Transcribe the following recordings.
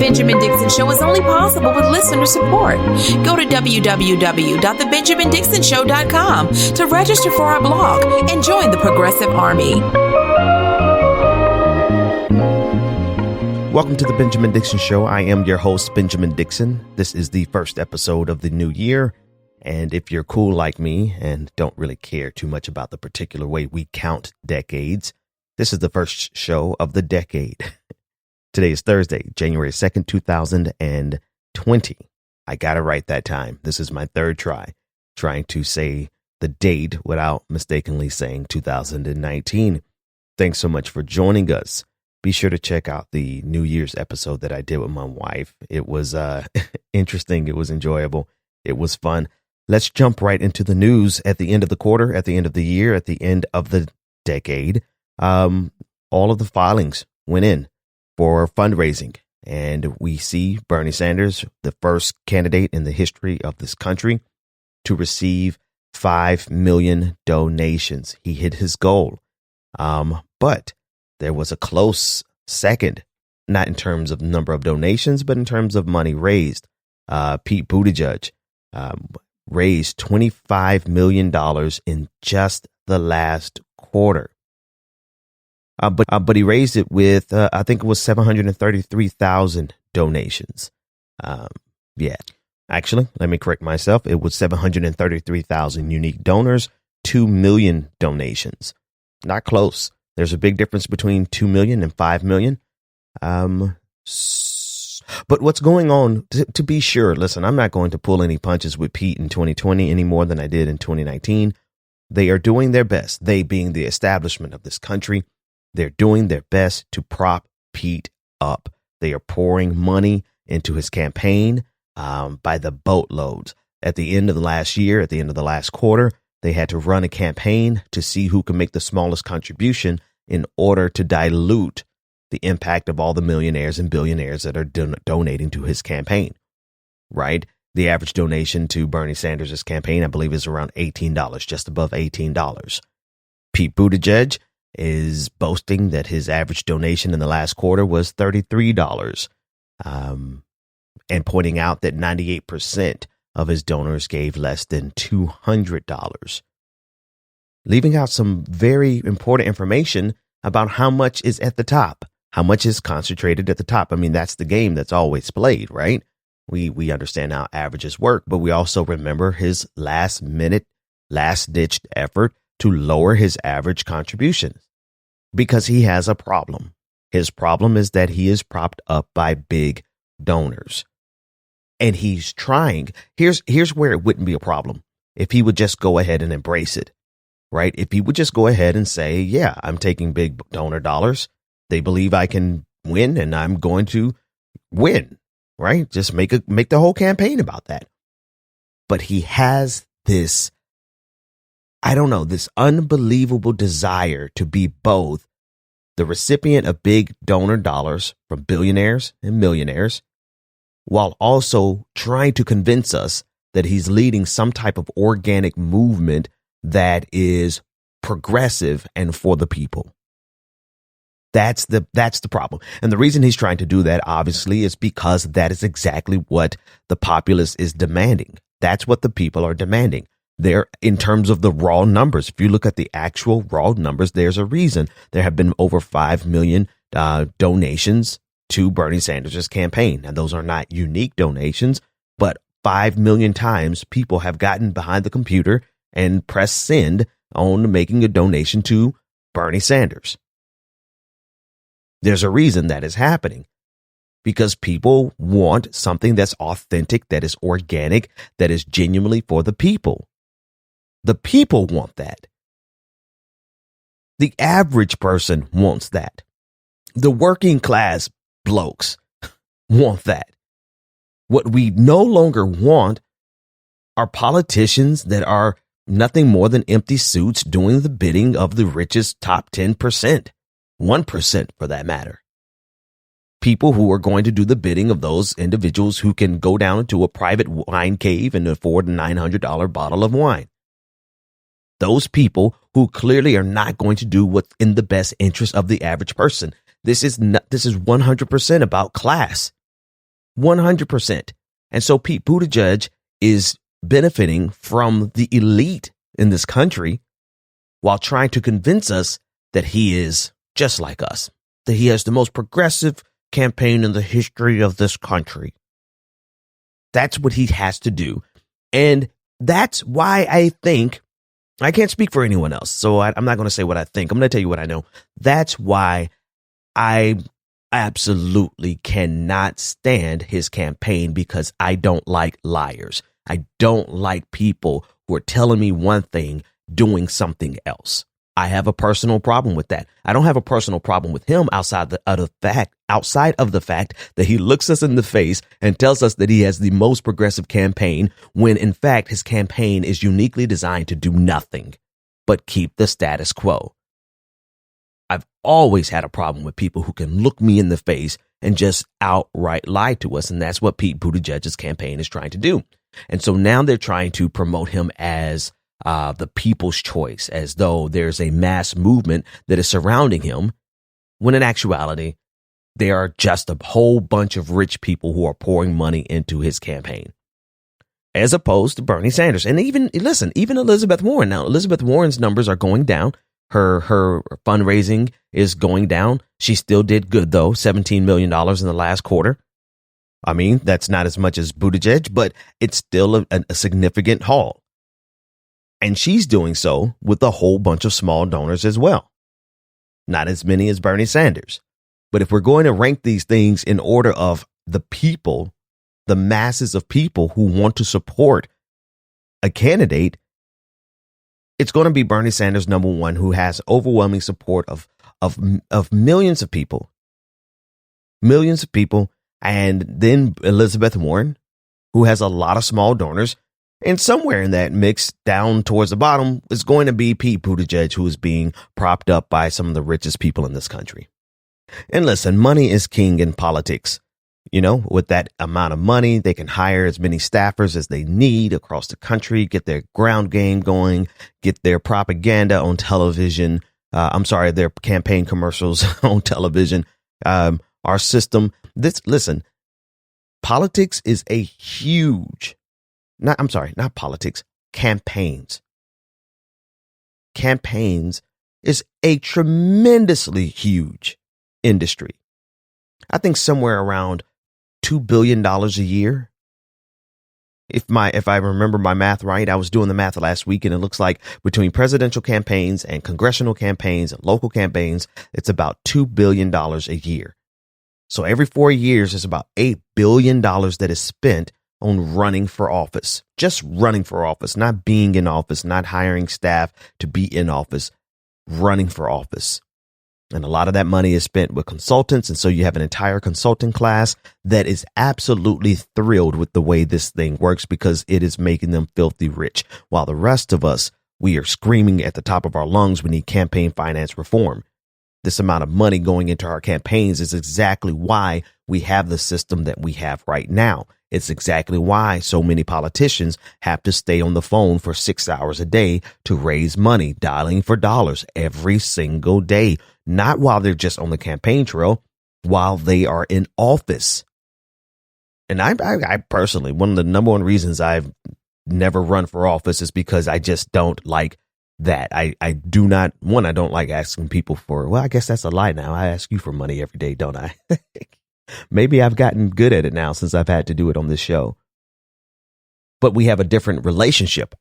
Benjamin Dixon Show is only possible with listener support. Go to www.thebenjamindixonshow.com to register for our blog and join the Progressive Army. Welcome to the Benjamin Dixon Show. I am your host, Benjamin Dixon. This is the first episode of the new year. And if you're cool like me and don't really care too much about the particular way we count decades, this is the first show of the decade. Today is Thursday, January 2nd, 2020. I got it right that time. This is my third try, trying to say the date without mistakenly saying 2019. Thanks so much for joining us. Be sure to check out the New Year's episode that I did with my wife. It was interesting. It was enjoyable. It was fun. Let's jump right into the news at the end of the quarter, at the end of the year, at the end of the decade. All of the filings went in for fundraising, and we see Bernie Sanders, the first candidate in the history of this country to receive 5 million donations. He hit his goal. But there was a close second, not in terms of number of donations, but in terms of money raised. Pete Buttigieg raised $25 million in just the last quarter. But he raised it with, I think it was 733,000 donations. Actually, let me correct myself. It was 733,000 unique donors, 2 million donations. Not close. There's a big difference between 2 million and 5 million. But what's going on, to be sure, listen, I'm not going to pull any punches with Pete in 2020 any more than I did in 2019. They are doing their best. They being the establishment of this country, they're doing their best to prop Pete up. They are pouring money into his campaign by the boatloads. At the end of the last year, at the end of the last quarter, they had to run a campaign to see who can make the smallest contribution in order to dilute the impact of all the millionaires and billionaires that are donating to his campaign, right? The average donation to Bernie Sanders' campaign, I believe, is around $18, just above $18. Pete Buttigieg is boasting that his average donation in the last quarter was $33, and pointing out that 98% of his donors gave less than $200, leaving out some very important information about how much is at the top, how much is concentrated at the top. I mean, that's the game that's always played, right? We understand how averages work, but we also remember his last ditched effort to lower his average contributions because he has a problem. His problem is that he is propped up by big donors. And he's trying. Here's where it wouldn't be a problem if he would just go ahead and embrace it, right? If he would just go ahead and say, yeah, I'm taking big donor dollars. They believe I can win and I'm going to win, right? Just make the whole campaign about that. But he has this, this unbelievable desire to be both the recipient of big donor dollars from billionaires and millionaires, while also trying to convince us that he's leading some type of organic movement that is progressive and for the people. That's the problem. And the reason he's trying to do that, obviously, is because that is exactly what the populace is demanding. That's what the people are demanding. They're, in terms of the raw numbers, if you look at the actual raw numbers, there's a reason there have been over 5 million donations to Bernie Sanders' campaign. And those are not unique donations, but 5 million times people have gotten behind the computer and pressed send on making a donation to Bernie Sanders. There's a reason that is happening, because people want something that's authentic, that is organic, that is genuinely for the people. The people want that. The average person wants that. The working class blokes want that. What we no longer want are politicians that are nothing more than empty suits doing the bidding of the richest top 10%, 1% for that matter. People who are going to do the bidding of those individuals who can go down into a private wine cave and afford a $900 bottle of wine. Those people who clearly are not going to do what's in the best interest of the average person. This is 100% about class. 100%. And so Pete Buttigieg is benefiting from the elite in this country while trying to convince us that he is just like us, that he has the most progressive campaign in the history of this country. That's what he has to do. And that's why I think, I can't speak for anyone else, so I'm not going to say what I think. I'm going to tell you what I know. That's why I absolutely cannot stand his campaign, because I don't like liars. I don't like people who are telling me one thing, doing something else. I have a personal problem with that. I don't have a personal problem with him outside of the fact that he looks us in the face and tells us that he has the most progressive campaign, when in fact his campaign is uniquely designed to do nothing but keep the status quo. I've always had a problem with people who can look me in the face and just outright lie to us. And that's what Pete Buttigieg's campaign is trying to do. And so now they're trying to promote him as the people's choice, as though there's a mass movement that is surrounding him, when in actuality, there are just a whole bunch of rich people who are pouring money into his campaign, as opposed to Bernie Sanders. And even Elizabeth Warren. Now, Elizabeth Warren's numbers are going down. Her fundraising is going down. She still did good, though, $17 million in the last quarter. I mean, that's not as much as Buttigieg, but it's still a significant haul. And she's doing so with a whole bunch of small donors as well. Not as many as Bernie Sanders. But if we're going to rank these things in order of the people, the masses of people who want to support a candidate, it's going to be Bernie Sanders, number one, who has overwhelming support of millions of people. Millions of people. And then Elizabeth Warren, who has a lot of small donors. And somewhere in that mix, down towards the bottom, is going to be Pete Buttigieg, who is being propped up by some of the richest people in this country. And listen, money is king in politics. You know, with that amount of money, they can hire as many staffers as they need across the country, get their ground game going, get their propaganda on television. Their campaign commercials on television. Our system. Politics is a huge. Not politics, campaigns. Campaigns is a tremendously huge industry. I think somewhere around $2 billion a year. If I remember my math right, I was doing the math last week, and it looks like between presidential campaigns and congressional campaigns and local campaigns, it's about $2 billion a year. So every 4 years, it's about $8 billion that is spent on running for office, just running for office, not being in office, not hiring staff to be in office, running for office. And a lot of that money is spent with consultants. And so you have an entire consulting class that is absolutely thrilled with the way this thing works, because it is making them filthy rich. While the rest of us, we are screaming at the top of our lungs, we need campaign finance reform. This amount of money going into our campaigns is exactly why we have the system that we have right now. It's exactly why so many politicians have to stay on the phone for 6 hours a day to raise money, dialing for dollars every single day, not while they're just on the campaign trail, while they are in office. And I personally, one of the number one reasons I've never run for office is because I just don't like that. I don't like asking people for, well, I guess that's a lie now. I ask you for money every day, don't I? Maybe I've gotten good at it now since I've had to do it on this show. But we have a different relationship.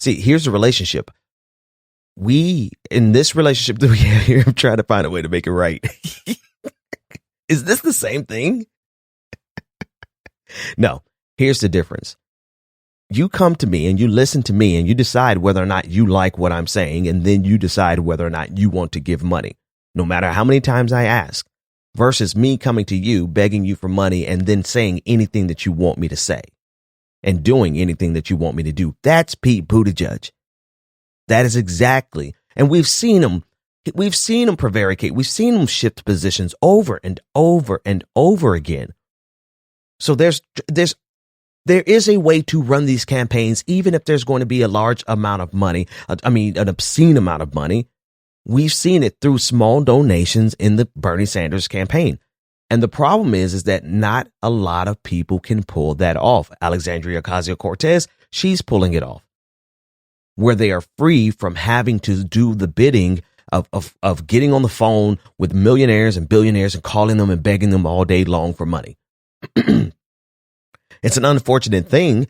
Here's the relationship. In this relationship that we have here, I'm trying to find a way to make it right. Is this the same thing? No, here's the difference. You come to me and you listen to me and you decide whether or not you like what I'm saying, and then you decide whether or not you want to give money, no matter how many times I ask, versus me coming to you, begging you for money, and then saying anything that you want me to say and doing anything that you want me to do. That's Pete Buttigieg. That is exactly. And we've seen him prevaricate. We've seen him shift positions over and over and over again. So there is a way to run these campaigns, even if there's going to be a large amount of money. An obscene amount of money. We've seen it through small donations in the Bernie Sanders campaign. And the problem is that not a lot of people can pull that off. Alexandria Ocasio-Cortez, she's pulling it off, where they are free from having to do the bidding of getting on the phone with millionaires and billionaires and calling them and begging them all day long for money. It's an unfortunate thing.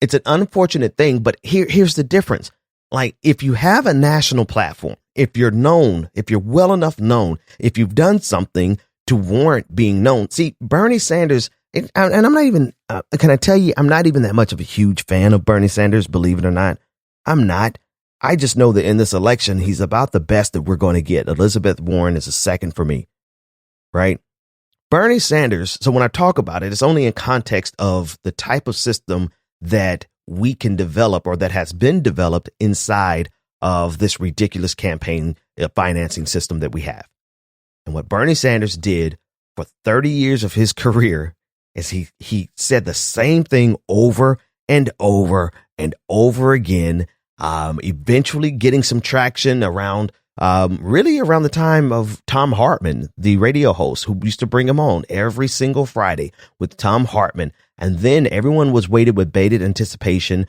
But here's the difference. Like, if you have a national platform, if you're known, if you're well enough known, if you've done something to warrant being known. See, Bernie Sanders, and I'm not even, can I tell you, I'm not even that much of a huge fan of Bernie Sanders, believe it or not. I'm not. I just know that in this election, he's about the best that we're going to get. Elizabeth Warren is a second for me, right? Bernie Sanders, so when I talk about it, it's only in context of the type of system that we can develop or that has been developed inside of this ridiculous campaign financing system that we have. And what Bernie Sanders did for 30 years of his career is he said the same thing over and over and over again, eventually getting some traction around really around the time of Tom Hartman, the radio host who used to bring him on every single Friday with Tom Hartman. And then everyone was waited with bated anticipation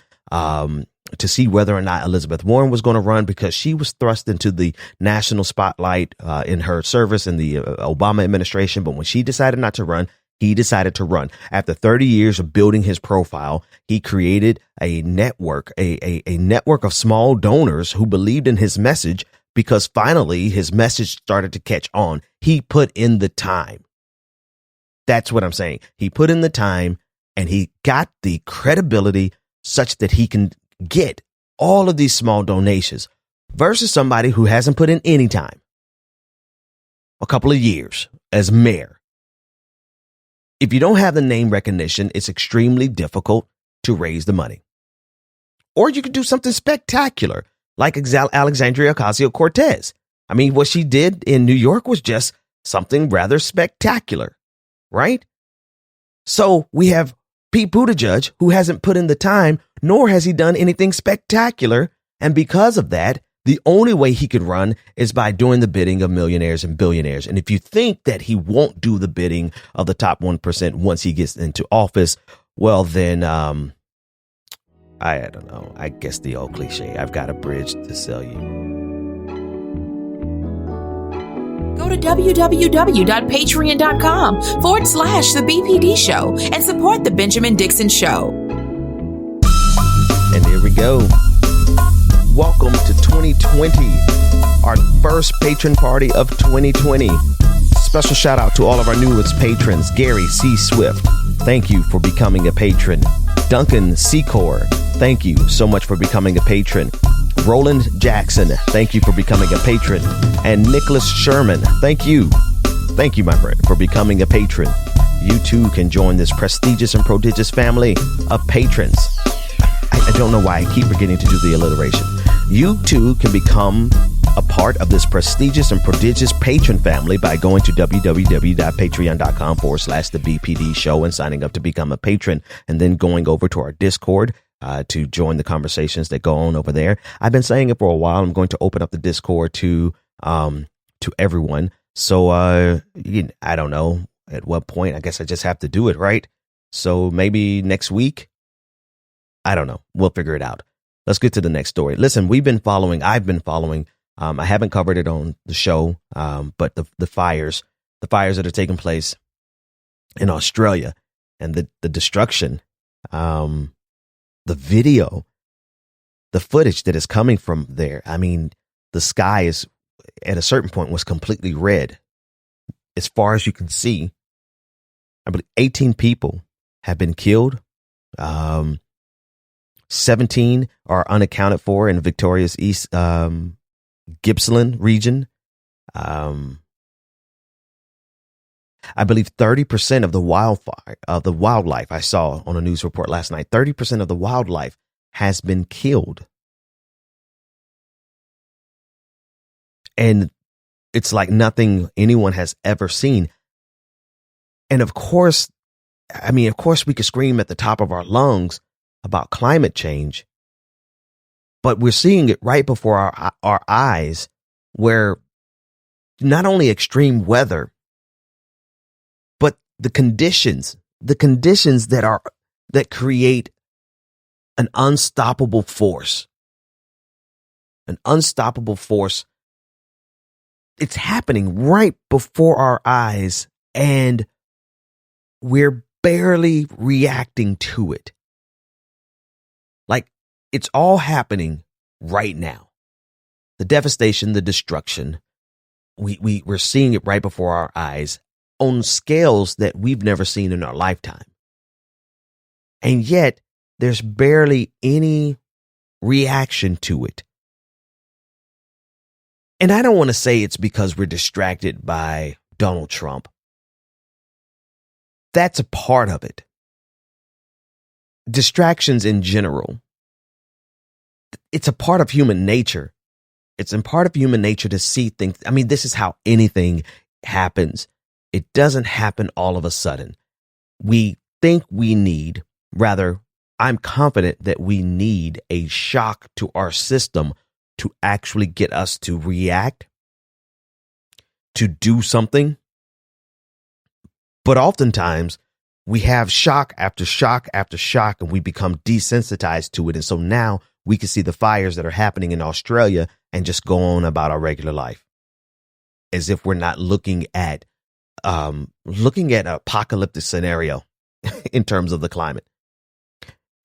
to see whether or not Elizabeth Warren was going to run, because she was thrust into the national spotlight in her service in the Obama administration. But when she decided not to run, he decided to run. After 30 years of building his profile, he created a network, a network of small donors who believed in his message, because finally his message started to catch on. He put in the time. That's what I'm saying. He put in the time and he got the credibility such that he can get all of these small donations versus somebody who hasn't put in any time. A couple of years as mayor. If you don't have the name recognition, it's extremely difficult to raise the money. Or you could do something spectacular like Alexandria Ocasio-Cortez. I mean, what she did in New York was just something rather spectacular, right? So we have Pete Buttigieg, who hasn't put in the time, nor has he done anything spectacular. And because of that, the only way he could run is by doing the bidding of millionaires and billionaires. And if you think that he won't do the bidding of the top 1% once he gets into office, well, then I don't know. I guess the old cliche, I've got a bridge to sell you. Go to www.patreon.com/The BPD Show and support The Benjamin Dixon Show. And here we go. Welcome to 2020, our first patron party of 2020. Special shout out to all of our newest patrons. Gary C. Swift, thank you for becoming a patron. Duncan Secor, thank you so much for becoming a patron. Roland Jackson, thank you for becoming a patron. And Nicholas Sherman, thank you. Thank you, my friend, for becoming a patron. You too can join this prestigious and prodigious family of patrons. I don't know why I keep forgetting to do the alliteration. You too can become a part of this prestigious and prodigious patron family by going to www.patreon.com/The BPD Show and signing up to become a patron, and then going over to our Discord to join the conversations that go on over there. I've been saying it for a while. I'm going to open up the Discord to everyone. So I don't know at what point. I guess I just have to do it, right? So maybe next week. I don't know. We'll figure it out. Let's get to the next story. Listen, I've been following. I haven't covered it on the show, but the fires that are taking place in Australia and the destruction, the video, the footage that is coming from there. I mean, the sky is at a certain point was completely red. As far as you can see, I believe 18 people have been killed. 17 are unaccounted for in Victoria's East Gippsland region. I believe 30% of the wildlife I saw on a news report last night, 30% of the wildlife has been killed. And it's like nothing anyone has ever seen. And of course we could scream at the top of our lungs about climate change, but we're seeing it right before our eyes, where not only extreme weather the conditions that create an unstoppable force. An unstoppable force. It's happening right before our eyes, and we're barely reacting to it. Like, it's all happening right now. The devastation, the destruction, we're seeing it right before our eyes on scales that we've never seen in our lifetime. And yet, there's barely any reaction to it. And I don't want to say it's because we're distracted by Donald Trump. That's a part of it. Distractions in general. It's a part of human nature. It's a part of human nature to see things. I mean, this is how anything happens. It doesn't happen all of a sudden. We think we need, rather, I'm confident that we need a shock to our system to actually get us to react, to do something. But oftentimes we have shock after shock after shock, and we become desensitized to it. And so now we can see the fires that are happening in Australia and just go on about our regular life as if we're not looking at an apocalyptic scenario in terms of the climate.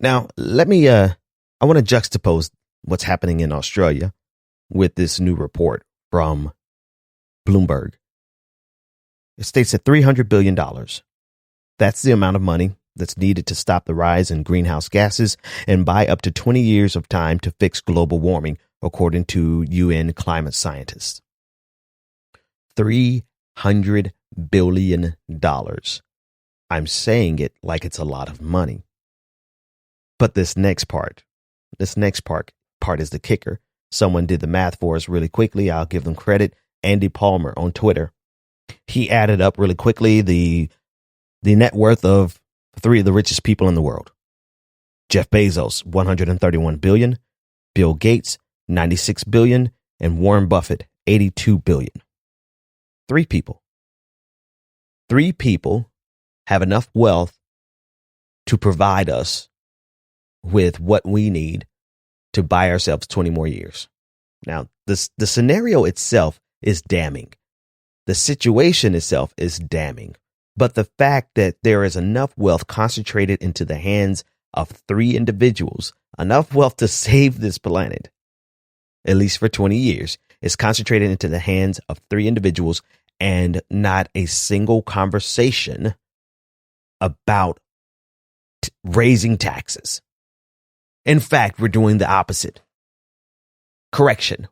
Now, I want to juxtapose what's happening in Australia with this new report from Bloomberg. It states that $300 billion, that's the amount of money that's needed to stop the rise in greenhouse gases and buy up to 20 years of time to fix global warming, according to UN climate scientists. $300 billion. I'm saying it like it's a lot of money. But this next part is the kicker. Someone did the math for us really quickly. I'll give them credit. Andy Palmer on Twitter. He added up really quickly the net worth of three of the richest people in the world. Jeff Bezos, $131 billion. Bill Gates, $96 billion. And Warren Buffett, $82 billion. Three people have enough wealth to provide us with what we need to buy ourselves 20 more years. Now, the scenario itself is damning. The situation itself is damning. But the fact that there is enough wealth concentrated into the hands of three individuals, enough wealth to save this planet, at least for 20 years, is concentrated into the hands of three individuals, and not a single conversation about raising taxes. In fact, we're doing the opposite. Correction.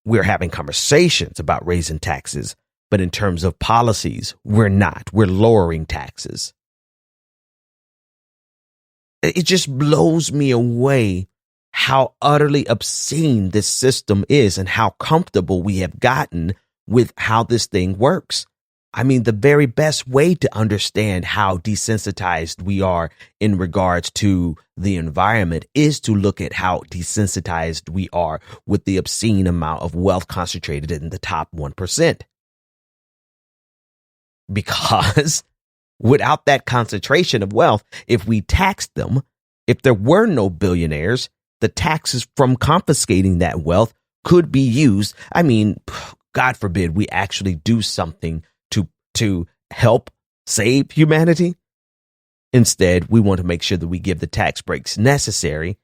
We're having conversations about raising taxes, but in terms of policies, we're not. We're lowering taxes. It just blows me away how utterly obscene this system is and how comfortable we have gotten with how this thing works. I mean, the very best way to understand how desensitized we are in regards to the environment is to look at how desensitized we are with the obscene amount of wealth concentrated in the top 1%. Because without that concentration of wealth, if we taxed them, if there were no billionaires, the taxes from confiscating that wealth could be used. I mean, God forbid we actually do something to help save humanity. Instead, we want to make sure that we give the tax breaks necessary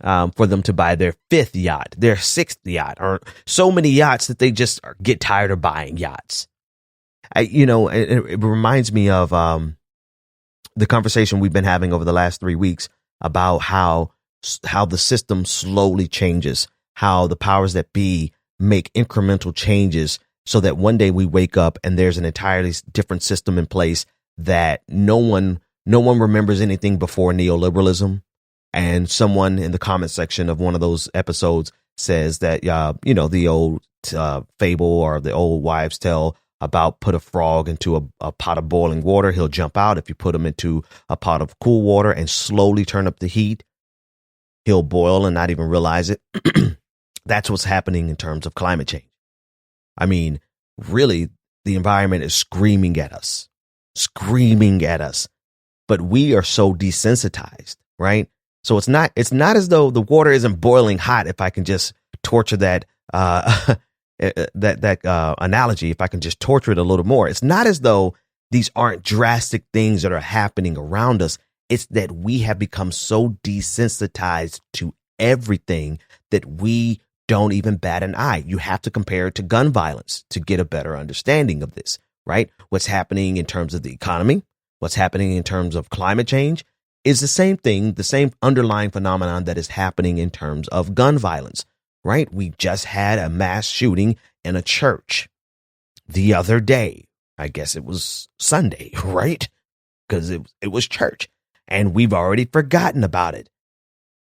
for them to buy their fifth yacht, their sixth yacht, or so many yachts that they just get tired of buying yachts. It reminds me of the conversation we've been having over the last 3 weeks about how the system slowly changes, how the powers that be make incremental changes so that one day we wake up and there's an entirely different system in place that no one remembers anything before neoliberalism. And someone in the comment section of one of those episodes says that, the old fable or the old wives' tale about put a frog into a pot of boiling water, he'll jump out. If you put him into a pot of cool water and slowly turn up the heat, he'll boil and not even realize it. That's what's happening in terms of climate change. I mean, really, the environment is screaming at us. screaming at us, but we are so desensitized, right? So it's not as though the water isn't boiling hot. If I can just torture that, analogy, if I can just torture it a little more, it's not as though these aren't drastic things that are happening around us. It's that we have become so desensitized to everything that we don't even bat an eye. You have to compare it to gun violence to get a better understanding of this, right? What's happening in terms of the economy, what's happening in terms of climate change is the same thing, the same underlying phenomenon that is happening in terms of gun violence, right? We just had a mass shooting in a church the other day. I guess it was Sunday, right? Because it was church, and we've already forgotten about it.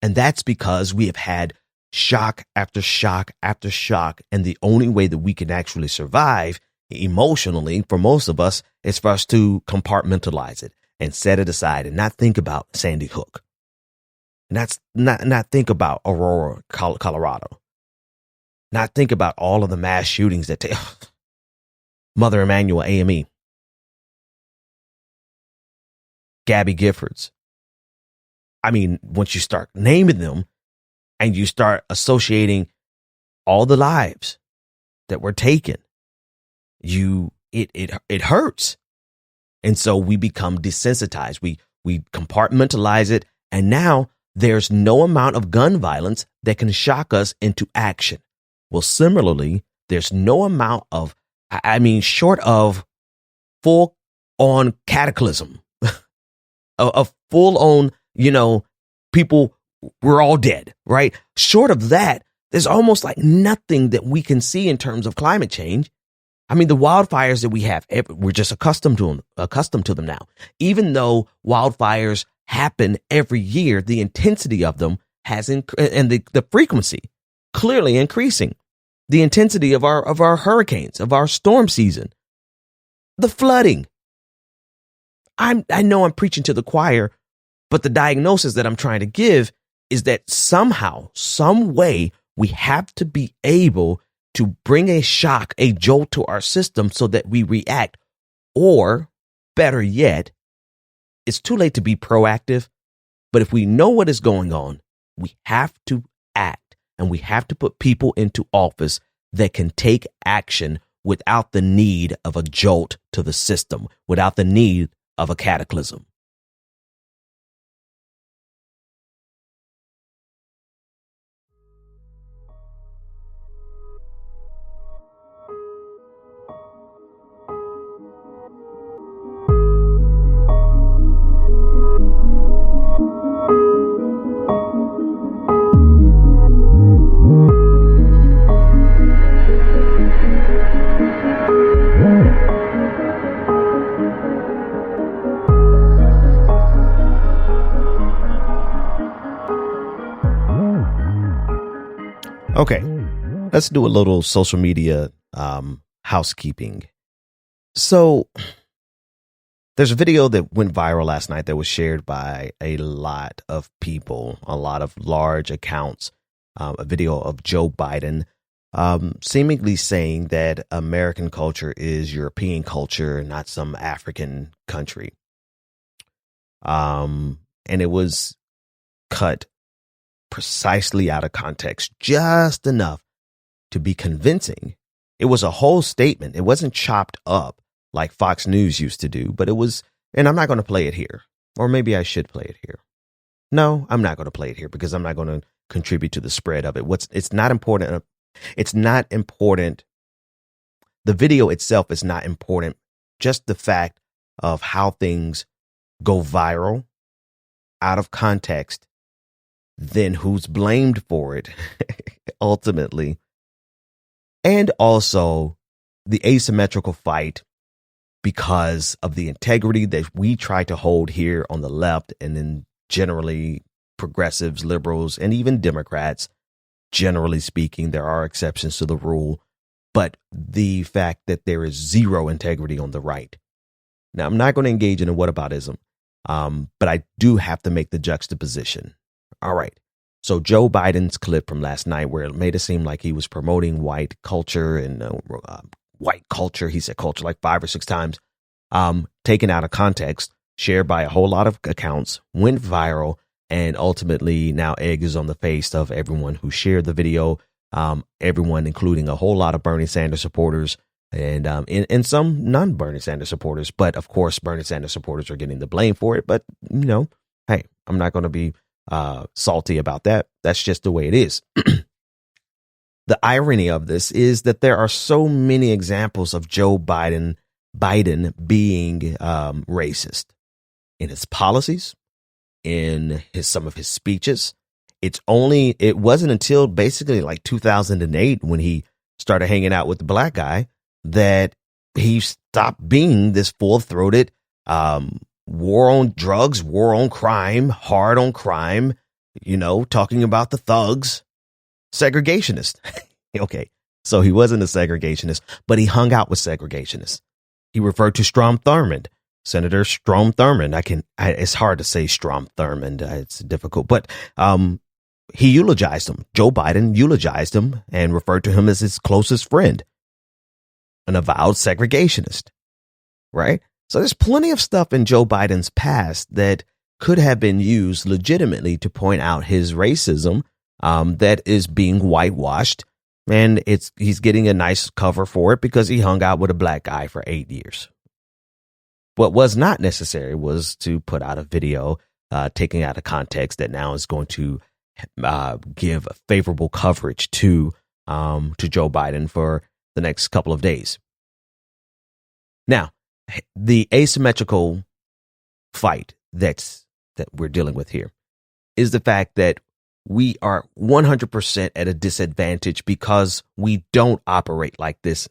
And that's because we have had shock after shock after shock. And the only way that we can actually survive emotionally for most of us is for us to compartmentalize it and set it aside and not think about Sandy Hook. Not think about Aurora, Colorado. Not think about all of the mass shootings that take Mother Emanuel AME, Gabby Giffords. I mean, once you start naming them and you start associating all the lives that were taken, it hurts. And so we become desensitized. We compartmentalize it. And now there's no amount of gun violence that can shock us into action. Well, similarly, there's no amount of, short of full on cataclysm, a full on, people, we're all dead, right? Short of that, there's almost like nothing that we can see in terms of climate change. I mean, the wildfires that we have, we're just accustomed to them now. Even though wildfires happen every year, the intensity of them and the frequency clearly increasing. The intensity of our hurricanes, of our storm season, the flooding. I know I'm preaching to the choir, but the diagnosis that I'm trying to give is that somehow, some way, we have to be able to bring a shock, a jolt to our system so that we react. Or better yet, it's too late to be proactive. But if we know what is going on, we have to act, and we have to put people into office that can take action without the need of a jolt to the system, without the need of a cataclysm. Okay, let's do a little social media housekeeping. So there's a video that went viral last night that was shared by a lot of people, a lot of large accounts, a video of Joe Biden seemingly saying that American culture is European culture, not some African country. And it was cut precisely out of context, just enough to be convincing. It was a whole statement. It wasn't chopped up like Fox News used to do, but it was, and I'm not going to play it here, or maybe I should play it here. No, I'm not going to play it here because I'm not going to contribute to the spread of it. It's not important. It's not important. The video itself is not important. Just the fact of how things go viral out of context, then who's blamed for it ultimately. And also the asymmetrical fight because of the integrity that we try to hold here on the left, and then generally progressives, liberals, and even Democrats, generally speaking, there are exceptions to the rule, but the fact that there is zero integrity on the right. Now, I'm not going to engage in a whataboutism, but I do have to make the juxtaposition. All right. So Joe Biden's clip from last night, where it made it seem like he was promoting white culture and white culture. He said culture like 5 or 6 times. taken out of context, shared by a whole lot of accounts, went viral, and ultimately now egg is on the face of everyone who shared the video, everyone, including a whole lot of Bernie Sanders supporters and some non-Bernie Sanders supporters. But of course, Bernie Sanders supporters are getting the blame for it. But, hey, I'm not going to be salty about that. That's just the way it is. The irony of this is that there are so many examples of Joe Biden being racist in his policies, in some of his speeches. It wasn't until basically like 2008 when he started hanging out with the black guy that he stopped being this full-throated war on drugs, war on crime, hard on crime, talking about the thugs, segregationist. Okay, so he wasn't a segregationist, but he hung out with segregationists. He referred to Strom Thurmond, Senator Strom Thurmond. It's hard to say Strom Thurmond. It's difficult, but he eulogized him. Joe Biden eulogized him and referred to him as his closest friend, an avowed segregationist, right? So there's plenty of stuff in Joe Biden's past that could have been used legitimately to point out his racism that is being whitewashed. And he's getting a nice cover for it because he hung out with a black guy for 8 years. What was not necessary was to put out a video taking out of context that now is going to give favorable coverage to Joe Biden for the next couple of days. Now, the asymmetrical fight that we're dealing with here is the fact that we are 100% at a disadvantage because we don't operate like this.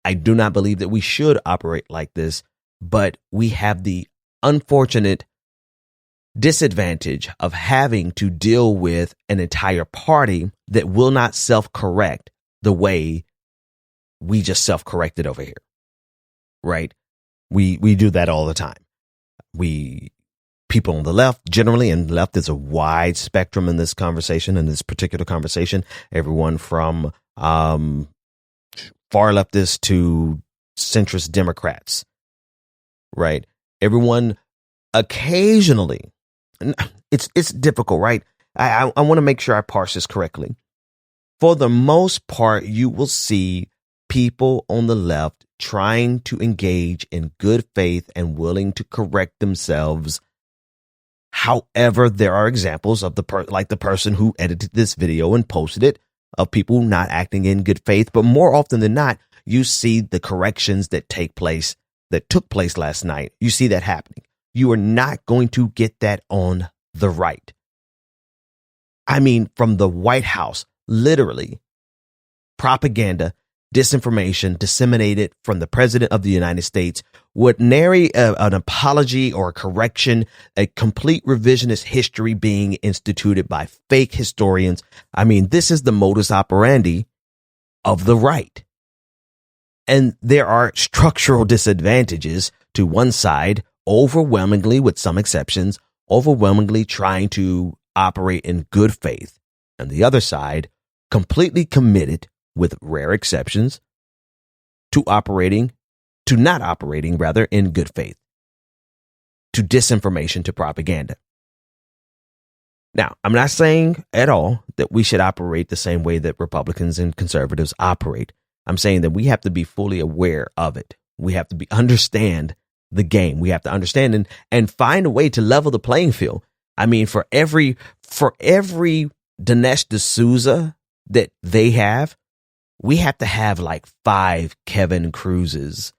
I do not believe that we should operate like this, but we have the unfortunate disadvantage of having to deal with an entire party that will not self-correct the way we just self-corrected over here, right? We do that all the time. People on the left, generally, and left is a wide spectrum in this particular conversation. Everyone from far leftists to centrist Democrats, right? Everyone occasionally, it's difficult, right? I want to make sure I parse this correctly. For the most part, you will see people on the left trying to engage in good faith and willing to correct themselves. However, there are examples of like the person who edited this video and posted it, of people not acting in good faith. But more often than not, you see the corrections that took place last night. You see that happening. You are not going to get that on the right. I mean, from the White House, literally propaganda, disinformation disseminated from the president of the United States would nary an apology or a correction, a complete revisionist history being instituted by fake historians. I mean, this is the modus operandi of the right. And there are structural disadvantages to one side, overwhelmingly, with some exceptions, overwhelmingly trying to operate in good faith, and the other side completely committed, with rare exceptions, to not operating in good faith, to disinformation, to propaganda. Now, I'm not saying at all that we should operate the same way that Republicans and conservatives operate. I'm saying that we have to be fully aware of it. We have to understand the game. We have to understand and find a way to level the playing field. I mean, for every Dinesh D'Souza that they have, we have to have like 5 Kevin Cruzes,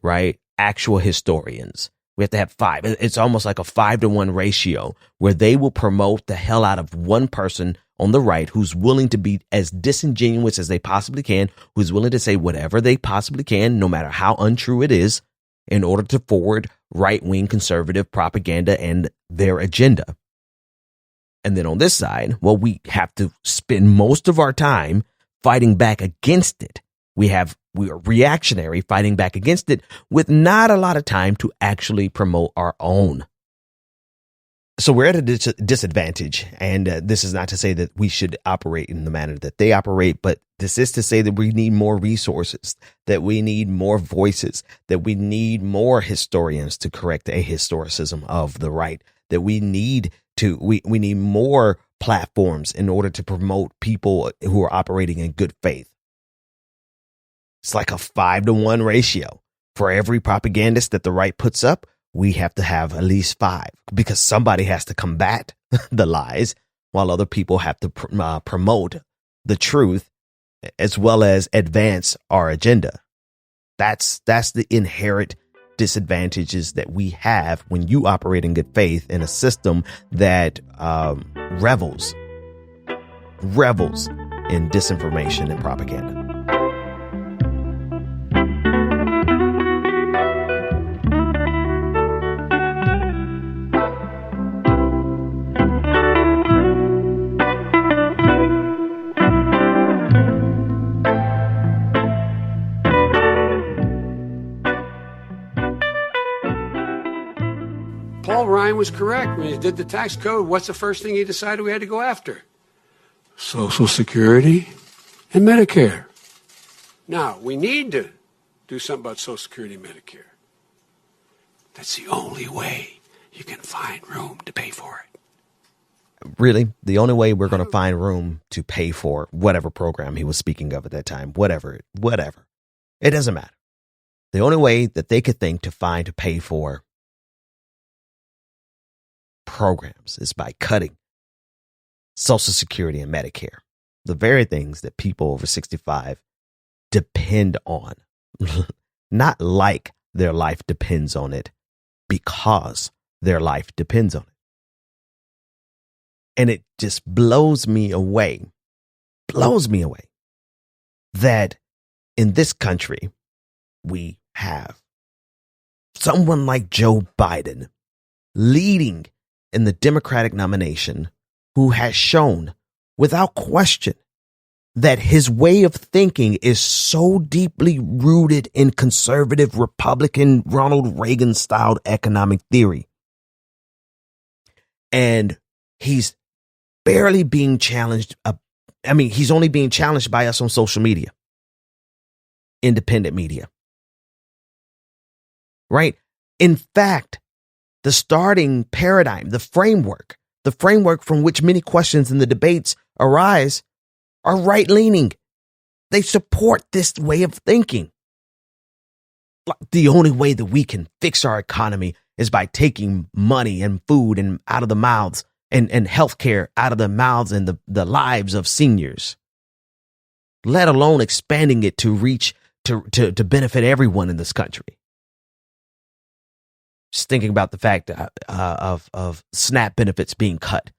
right? Actual historians. We have to have 5. It's almost like a 5-to-1 ratio where they will promote the hell out of one person on the right who's willing to be as disingenuous as they possibly can, who's willing to say whatever they possibly can, no matter how untrue it is, in order to forward right-wing conservative propaganda and their agenda. And then on this side, well, we have to spend most of our time fighting back against it. We are reactionary, fighting back against it with not a lot of time to actually promote our own. So we're at a disadvantage, and this is not to say that we should operate in the manner that they operate, but this is to say that we need more resources, that we need more voices, that we need more historians to correct a historicism of the right, that we need more platforms in order to promote people who are operating in good faith. It's like a 5-to-1 ratio. For every propagandist that the right puts up, we have to have at least 5, because somebody has to combat the lies while other people have to promote the truth as well as advance our agenda. That's the inherent disadvantages that we have when you operate in good faith in a system that revels in disinformation and propaganda. Paul Ryan was correct. When he did the tax code, what's the first thing he decided we had to go after? Social Security and Medicare. Now, we need to do something about Social Security and Medicare. That's the only way you can find room to pay for it. Really, the only way we're going to find room to pay for whatever program he was speaking of at that time, whatever, it doesn't matter. The only way that they could think to pay for programs is by cutting Social Security and Medicare, the very things that people over 65 depend on, not like their life depends on it, because their life depends on it. And it just blows me away that in this country, we have someone like Joe Biden leading in the Democratic nomination, who has shown without question that his way of thinking is so deeply rooted in conservative Republican Ronald Reagan styled economic theory. And he's barely being challenged. He's only being challenged by us on social media, independent media. Right? In fact, the starting paradigm, the framework from which many questions in the debates arise are right-leaning. They support this way of thinking. The only way that we can fix our economy is by taking money and food and out of the mouths and healthcare out of the mouths and the lives of seniors, let alone expanding it to reach to benefit everyone in this country. Just thinking about the fact of SNAP benefits being cut.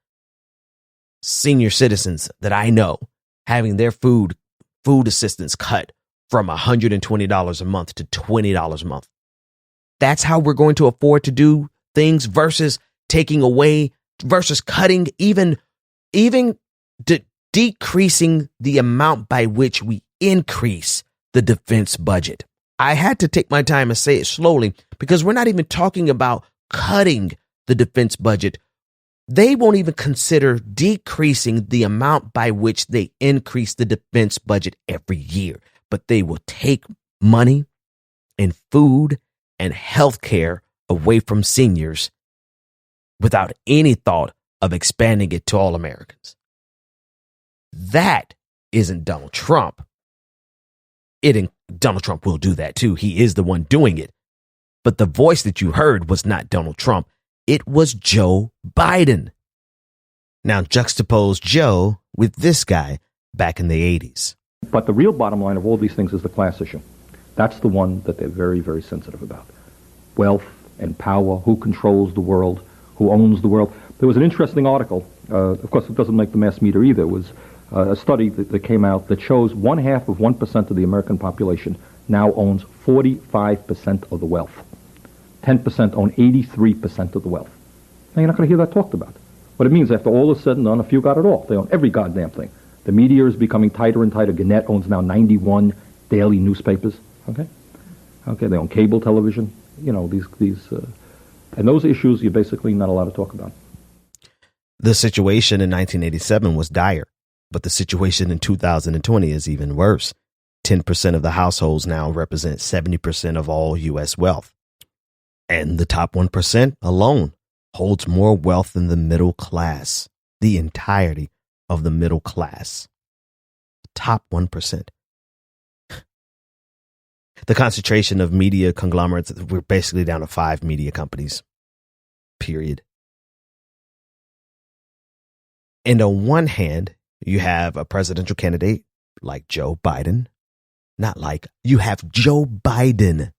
Senior citizens that I know having their food assistance cut from $120 a month to $20 a month. That's how we're going to afford to do things versus taking away, versus cutting, even decreasing the amount by which we increase the defense budget. I had to take my time and say it slowly, because we're not even talking about cutting the defense budget. They won't even consider decreasing the amount by which they increase the defense budget every year, but they will take money and food and health care away from seniors without any thought of expanding it to all Americans. That isn't Donald Trump. Donald Trump will do that too. He is the one doing it. But the voice that you heard was not Donald Trump. It was Joe Biden. Now juxtapose Joe with this guy back in the 80s. But the real bottom line of all these things is the class issue. That's the one that they're very, very sensitive about. Wealth and power, who controls the world, who owns the world. There was an interesting article, of course it doesn't make the mass meter either, it was a study that came out that shows 0.5% of the American population now owns 45% of the wealth. 10% own 83% of the wealth. Now you're not going to hear that talked about. What it means, after all is said and done, a few got it all. They own every goddamn thing. The media is becoming tighter and tighter. Gannett owns now 91 daily newspapers. Okay, they own cable television. You know, these and those issues you're basically not allowed to talk about. The situation in 1987 was dire, but the situation in 2020 is even worse. 10% of the households now represent 70% of all U.S. wealth. And the top 1% alone holds more wealth than the middle class, the entirety of the middle class. Top 1%. The concentration of media conglomerates, we're basically down to 5 media companies, period. And on one hand, you have a presidential candidate like Joe Biden. Not like, you have Joe Biden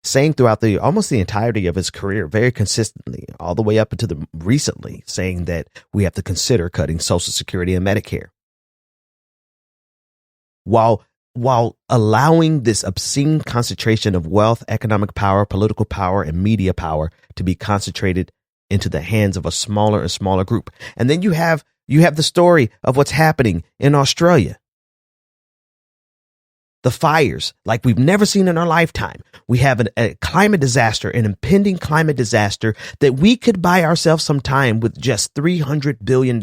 saying throughout almost the entirety of his career, very consistently, all the way up into the recently, saying that we have to consider cutting Social Security and Medicare. While allowing this obscene concentration of wealth, economic power, political power, and media power to be concentrated into the hands of a smaller and smaller group. And then you have the story of what's happening in Australia. The fires like we've never seen in our lifetime. We have a climate disaster, an impending climate disaster that we could buy ourselves some time with just $300 billion.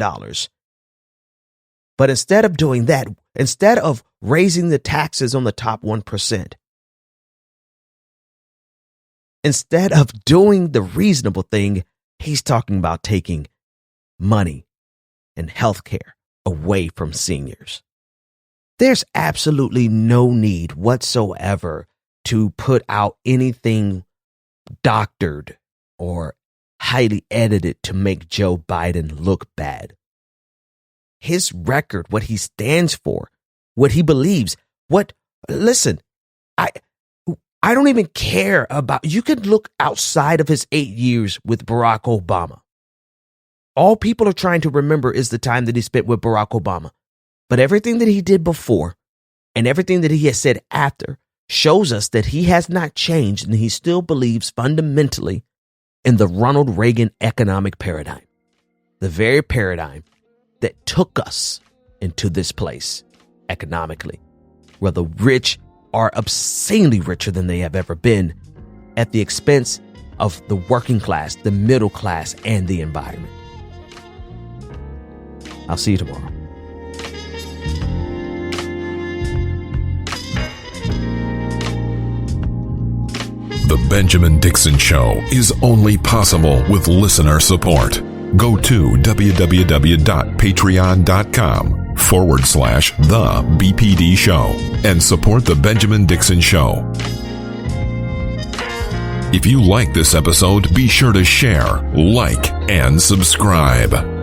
But instead of doing that, instead of raising the taxes on the top 1%, instead of doing the reasonable thing, he's talking about taking money and healthcare away from seniors. There's absolutely no need whatsoever to put out anything doctored or highly edited to make Joe Biden look bad. His record, what he stands for, what he believes, listen, I don't even care about, you could look outside of his 8 years with Barack Obama. All people are trying to remember is the time that he spent with Barack Obama. But everything that he did before and everything that he has said after shows us that he has not changed and he still believes fundamentally in the Ronald Reagan economic paradigm, the very paradigm that took us into this place economically, where the rich are obscenely richer than they have ever been at the expense of the working class, the middle class, and the environment. I'll see you tomorrow. The Benjamin Dixon Show is only possible with listener support. Go to www.patreon.com/The BPD Show and support The Benjamin Dixon Show. If you like this episode, be sure to share, like, and subscribe.